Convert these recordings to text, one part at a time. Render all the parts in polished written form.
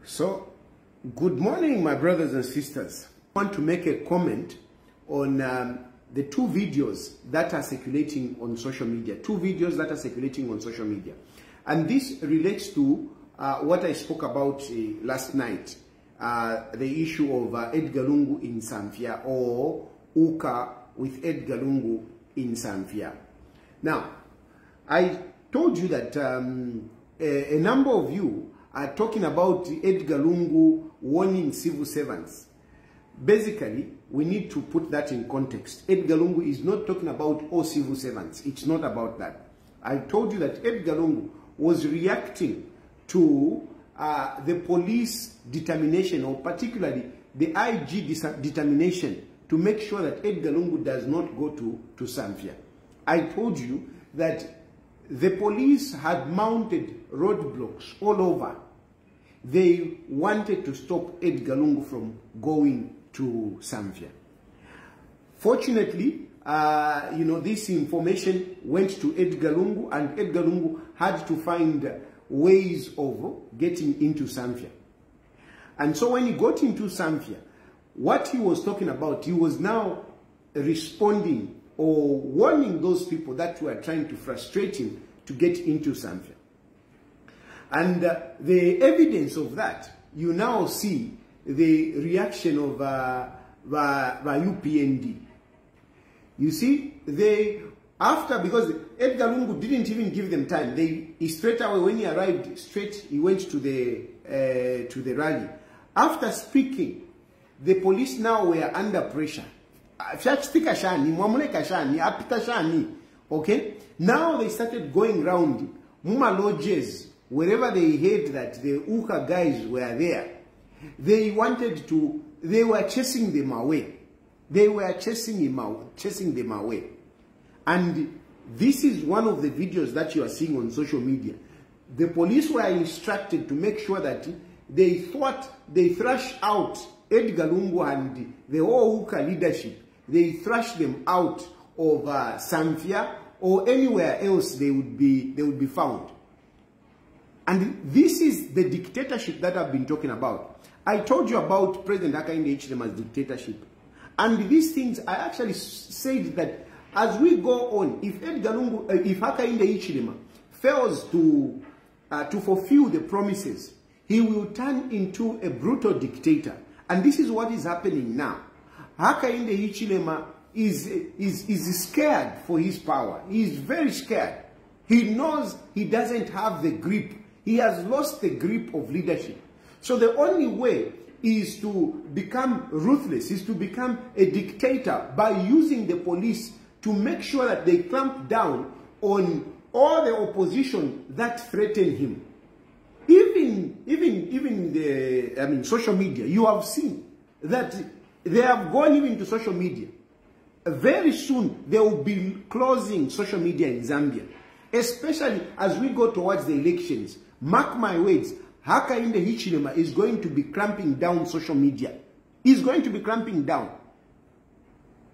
So, good morning, my brothers and sisters. I want to make a comment on the two videos that are circulating on social media. And this relates to what I spoke about last night, the issue of Edgar Lungu in Zambia, or Uka with Edgar Lungu in Zambia. Now, I told you that a number of you are talking about Edgar Lungu warning civil servants. Basically, we need to put that in context. Edgar Lungu is not talking about all civil servants. It's not about that. I told you that Edgar Lungu was reacting to the police determination, or particularly the IG determination, to make sure that Edgar Lungu does not go to Zambia. I told you that the police had mounted roadblocks all over. They wanted to stop Edgar Lungu from going to Zambia. Fortunately, this information went to Edgar Lungu, and Edgar Lungu had to find ways of getting into Zambia. And so when he got into Zambia, what he was talking about, he was now responding or warning those people that were trying to frustrate him to get into Zambia. And the evidence of that, you now see the reaction of UPND. You see, because Edgar Lungu didn't even give them time. He straight away, when he arrived, he went to the rally. After speaking, the police now were under pressure. Okay? Now they started going around Muma lodges, wherever they heard that the Uka guys were there. They were chasing them away. They were chasing them away. And this is one of the videos that you are seeing on social media. The police were instructed to make sure that they thrash out Edgar Lungu and the whole Uka leadership. They thrash them out of Zambia or anywhere else they would be found. And this is the dictatorship that I've been talking about. I told you about President Hakainde Hichilema's dictatorship. And these things, I actually said that as we go on, if Hakainde Hichilema fails to fulfill the promises, he will turn into a brutal dictator. And this is what is happening now. Hakainde Hichilema is scared for his power. He is very scared. He knows he doesn't have the grip. He has lost the grip of leadership. So the only way is to become ruthless, is to become a dictator by using the police to make sure that they clamp down on all the opposition that threaten him. Even social media, you have seen that they have gone even to social media. Very soon, they will be closing social media in Zambia. Especially as we go towards the elections. Mark my words, Hakainde Hichilema is going to be clamping down social media. He's going to be clamping down.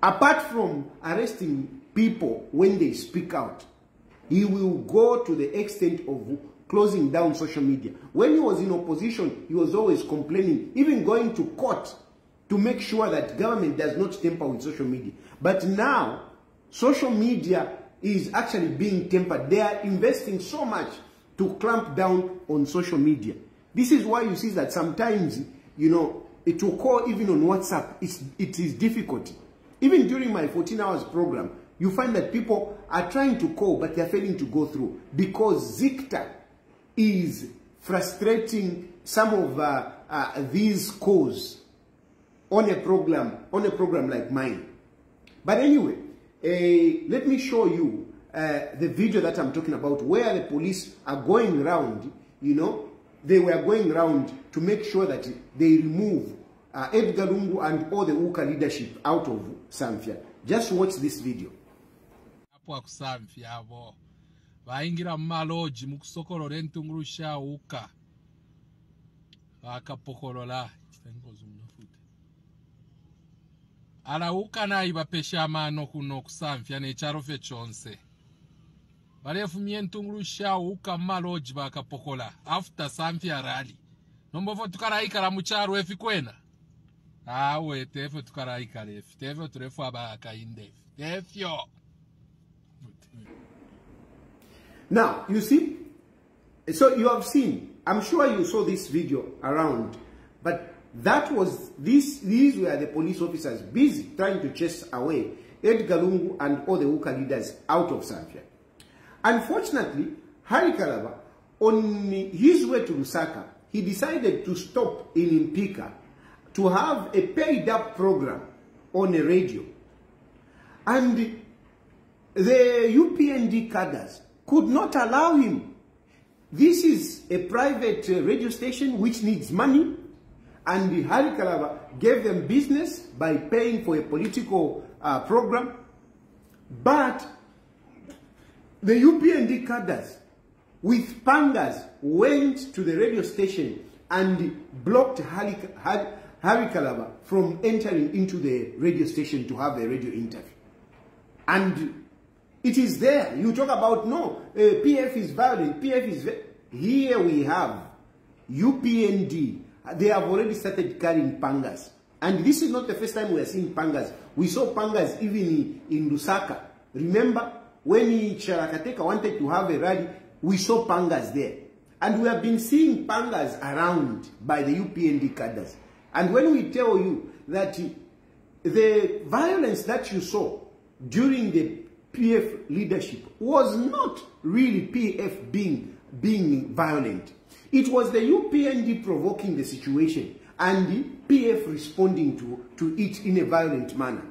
Apart from arresting people when they speak out, he will go to the extent of closing down social media. When he was in opposition, he was always complaining, even going to court to make sure that government does not tamper with social media. But now, social media is actually being tempered. They are investing so much to clamp down on social media. This is why you see that sometimes, to call even on WhatsApp, it is difficult. Even during my 14 hours program, you find that people are trying to call, but they are failing to go through because Zikta is frustrating some of these calls on a program like mine. But anyway, let me show you the video that I'm talking about, where the police are going around, they were going around to make sure that they remove Edgar Lungu and all the Uka leadership out of Zambia. Just watch this video. Vaingira maloji mukusokolo rentungurusha Uka vakapokolola ala Uka nayi vapesha mano kuno kusamfya necharofe chonse varefumie ntungurusha Uka maloji vakapokola after Zambia rally Nombofo tukaraikara mucharo efi kwena. Awe tefo tukaraikara efi. Tefo turefu abaka inde. Tefyo. Now, you see, so you have seen, I'm sure you saw this video around, but that was, these were the police officers busy trying to chase away Edgar Lungu and all the Uka leaders out of Zambia. Unfortunately, Hari Kalaba, on his way to Lusaka, he decided to stop in Mpika to have a paid-up program on a radio. And the UPND cadres could not allow him. This is a private radio station which needs money, and Hari Kalaba gave them business by paying for a political program. But the UPND cadres with pangas went to the radio station and blocked Hari Kalaba from entering into the radio station to have a radio interview. And it is there. You talk about, no, PF is violent, PF is... Here we have UPND. They have already started carrying pangas. And this is not the first time we are seeing pangas. We saw pangas even in Lusaka. Remember, when Charakateka wanted to have a rally, we saw pangas there. And we have been seeing pangas around by the UPND cadres. And when we tell you that the violence that you saw during the PF leadership was not really PF being violent. It was the UPND provoking the situation and the PF responding to it in a violent manner.